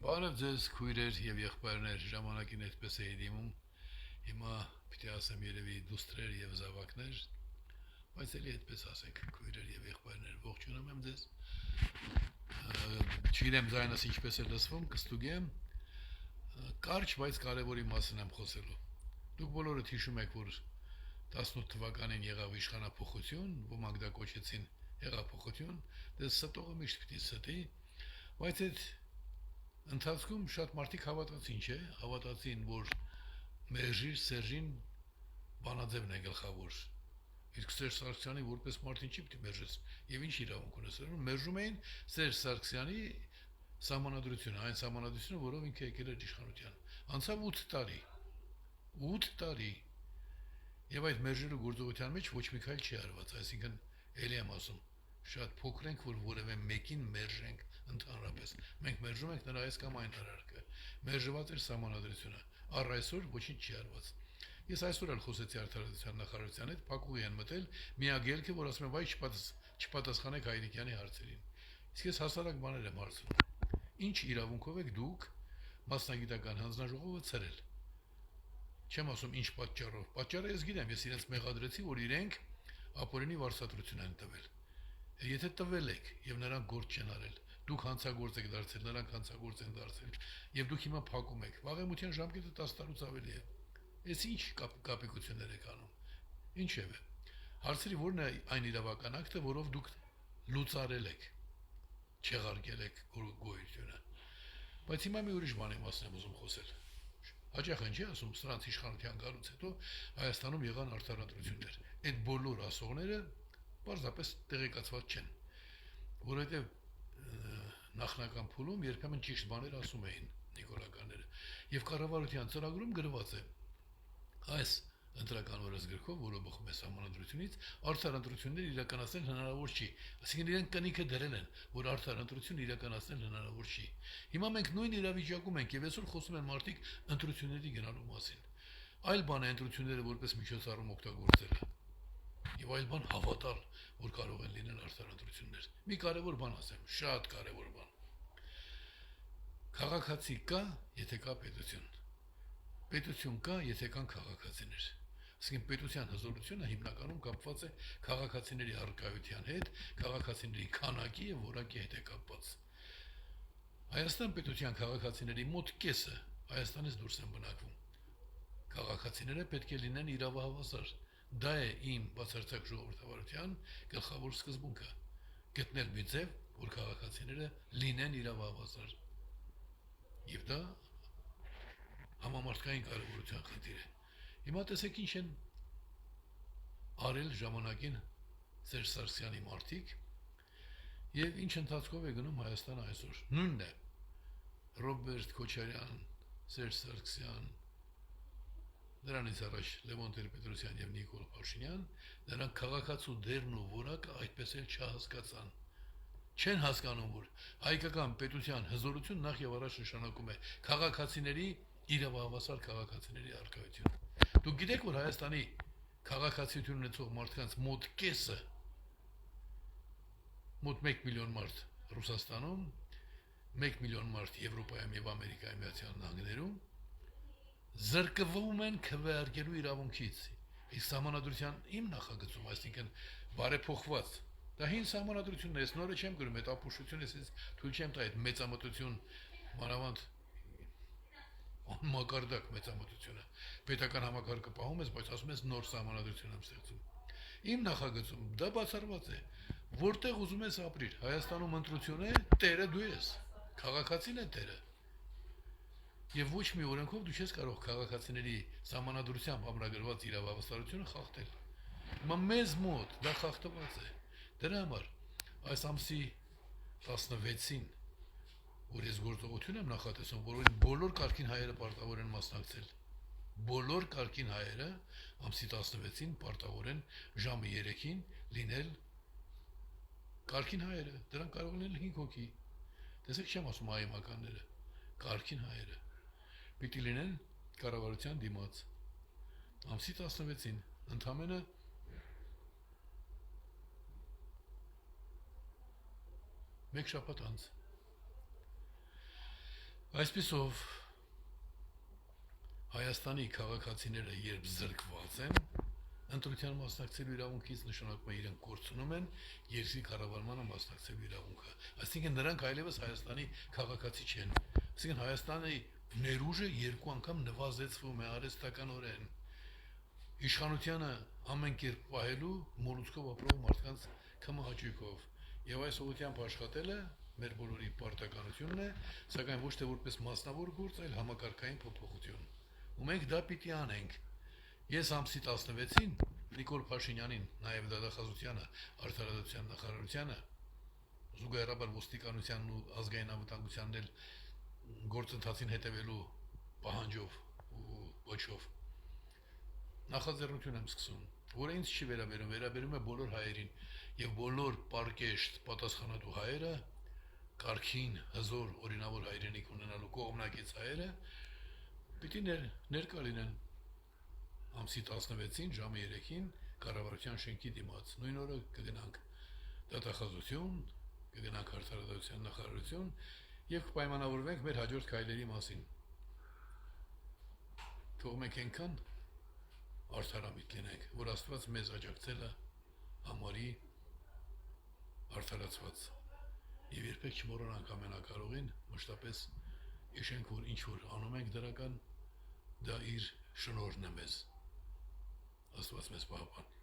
Բարև ձեզ քույրեր եւ եղբայրներ, ժամանակին այդպես էի դիմում։ Հիմա պիտի ասեմ երևի դուստրեր եւ զավակներ, բայց էլի այդպես ասենք քույրեր եւ եղբայրներ, ողջունում եմ ձեզ։ Չգիտեմ ձայնս ինչպես է լսվում, կստուգեմ։ Կարճ, բայց կարևորի մասին եմ խոսելու։ Դուք բոլորը հիշում եք, որ 18 թվականին եղավ իշխանափոխություն, ոմանք դա կոչեցին հեղափոխություն, դե ստողը միշտ պիտի ստի, բայց այդ ընթացքում շատ մարդիկ հավատացին, չէ՞, հավատացին, որ Մերժիր Սերժին բանաձևն է գլխավոր։ Իսկ Սերժ Սարգսյանի որպես մարդ ինչի՞ պիտի մերժես, եւ ինչ իրավունք ունես։ Մերժում էին Սերժ Սարգսյանի սահմանադրությունը, այն սահմանադրությունը, որով ինքը եկել էր իշխանության։ Անցավ 8 տարի։ 8 տարի։ Եվ այդ մերժելու գործողության մեջ ոչ մի քայլ չի արված, այսինքն ելի եմ ասում, շատ փոքր ենք, որ որևէ մեկին մերժենք ընդհանրապես։ Մենք մերժում ենք նրա այս կամ այն արարքը։ Մերժված էր սահմանադրությունը։ Առ այսօր ոչինչ չի արված։ Ես այսօր էլ խոսեցի արդարադատության նախարարության հետ, փակուղի են մտել միակ ելքը, որ ասում են, վայ չպատասխանեք Հայրիկյանի հարցերին։ Իսկ ես հասարակ բաներ եմ հարցնում։ Ինչ իրավունքով եք դուք մասնագիտական հանձնաժողովը ցրել։ Չեմ ասում ինչ պատճառով։ Պատճառը ես գիտեմ, ես իրենց մեղադրեցի, որ իրենք ապօրինի վարչատրություն են տվել։ Եթե տվել եք եւ նրանք գործ չեն արել, դուք հանցագործ եք դարձել, նրանք հանցագործ են դարձել, եւ դուք հիմա փակում եք։ Վաղեմության ժամկետը 10 տարուց ավելի է։ Էս ինչ կապիկություններ եք անում։ Ինչևէ, հարցրի որն է այն իրավական ակտը, որով դուք լուծարել եք, չեղարկել եք գոյությունը։ Բայց հիմա մի ուրիշ բանի մասին եմ ուզում խոսել։ Հաճախ են չի ասում, սրանց իշխանության գալուց հետո Հայաստանում եղան արդարադրություններ։ Այդ բոլոր ասողները պարզապես տեղեկացված չեն, որովհետև նախնական փուլում երբեմն ճիշտ բաներ ասում էին նիկոլականները, եւ կառավարության ծրագրում գրված է այս ընտրական օրենսգրքով, որը բխում է սահմանադրությունից, արդար ընտրություններ իրականացնել հնարավոր չի։ Այսինքն իրենք կնիքը դրել են, որ արդար ընտրություն իրականացնել հնարավոր չի։ Հիմա մենք նույն իրավիճակում ենք եւ այսօր խոսում են մարդիկ ընտրությունների գնալու մասին։ Այլ բան է ընտրությունները որպես միջոցառում օգտագործելը։ Եվ այլ բան հավատալ, որ կարող են լինել արդար ընտրություններ։ Մի կարևոր բան ասեմ, շատ կարևոր բան։ Քաղաքացի կա, եթե կա պետություն։ Պետություն կա, եթե կան քաղաքացիներ։ Այսինքն պետության հզորությունը հիմնականում կապված է քաղաքացիների առկայության հետ, քաղաքացիների քանակի եւ որակի հետ է կապված։ Հայաստան պետության քաղաքացիների մոտ կեսը Հայաստանից դուրս են բնակվում։ Քաղաքացիները պետք է լինեն իրավահավասար։ Դա է իմ բացարձակ ժողովրդավարության գլխավոր սկզբունքը։ Գտնել մի ձև, որ քաղաքացիները լինեն իրավահավասար։ Եվ դա համամարտկային կարևորության խնդիր է։ Հիմա տեսեք ինչ են արել ժամանակին Սերժ Սարգսյանի մարդիկ եւ ինչ ընթացքով է գնում Հայաստանը այսօր։ Նույնն է Ռոբերտ Քոչարյան, Սերժ Սարգսյան, նրանից առաջ Լևոն Տեր-Պետրոսյան եւ Նիկոլ Փաշինյան, նրանք քաղաքացու դերն ու որակը այդպես էլ չհասկացան։ Չեն հասկանում, որ հայկական պետության հզորություն նախ եւ առաջ նշանակում է քաղաքացիների իրավահավասար քաղաքացիների առկայություն։ Դուք գիտեք, որ Հայաստանի քաղաքացիություն ունեցող մարդկանց մոտ կեսը, մոտ 1 միլիոն մարդ Ռուսաստանում, 1 միլիոն մարդ Եվրոպայում եւ Ամերիկայի Միացյալ Նահանգներում զրկվում են քվեարկելու իրավունքից։ Իսկ սահմանադրության իմ նախագծում, այսինքն բարեփոխված, դա հին սահմանադրությունն է, ես նորը չեմ գրում, այդ ապուշությունը ես թույլ չեմ տա այդ մեծամտություն, մանավանդ մակարդակ մեծամտությունը։ Պետական համակարգը պահում ես, բայց ասում ես նոր սահմանադրություն եմ ստեղծում։ Իմ նախագծում դա բացառված է, որտեղ ուզում ես ապրիր, Հայաստանում ընտրություն է, տերը դու ես, քաղաքացին է տերը։ Եվ ոչ մի օրենքով դու չես կարող քաղաքացիների սահմանադրությամբ ամրագրված իրավավասարությունը խախտել։ Հիմա մեզ մոտ դա խախտված է։ Դրա համար այս ամսի 16-ին, որ ես գործողություն եմ նախատեսում, որին բոլոր կարգին հայերը պարտավոր են մասնակցել։ Բոլոր կարգին հայերը ամսի 16-ին պարտավոր են ժամը 3-ին լինել կարգին հայերը։ Դրանք կարող են լինել 5 հոգի։ Տեսեք, չեմ ասում այմականները, կարգին հայերը։ Պիտի լինեն կառավարության դիմաց ամսի 16-ին ընդամենը մեկ շաբաթ անց։ Այսպիսով Հայաստանի քաղաքացիները երբ զրկված են ընտրության մասնակցելու իրավունքից, նշանակում է իրենք կորցնում են երկրի կառավարմանը մասնակցելու իրավունքը, այսինքն նրանք այլևս Հայաստանի քաղաքացի չեն, այսինքն Հայաստանի ներուժը երկու անգամ նվազեցվում է արհեստականորեն, իշխանությանը ամեն կերպ պահելու մոլուցկով ապրող մարդկանց կմահաճույքով, եւ այս ուղղությամբ աշխատելը մեր բոլորի պարտականությունն է, սակայն ոչ թե որպես մասնավոր գործ, այլ համակարգային փոփոխություն, ու մենք դա պիտի անենք։ Ես ամսի 16-ին Նիկոլ Փաշինյանին, նաև դատախազությանը, արդարադատության նախարարությանը, զուգահեռաբար ոստիկանությանն ու ազգային անվտանգությանն էլ գործընթացին հետևելու պահանջով ու ոչով նախաձեռնություն եմ սկսում, որը ինձ չի վերաբերում, վերաբերում է բոլոր հայերին եւ բոլոր պարկեշտ պատասխանատու հայերը, կարգին, հզոր, օրինավոր հայրենիք ունենալու կողմնակից հայերը պիտի ներկա լինեն ամսի 16-ին ժամը 3-ին կառավարության շենքի դիմաց, նույն օրը կգնանք դատախազություն, կգնանք արդարադատության նախարարություն եւ կպայմանավորվենք մեր հաջորդ քայլերի մասին։ Թող մենք այնքան արդարամիտ լինենք, որ Աստված մեզ աջակցելը համարի արդարացված եւ երբեք չմոռանանք ամենակարողին, մշտապես հիշենք, որ ինչ որ անում ենք դրական, դա իր շնորհն է մեզ։ Աստված մեզ պահապան։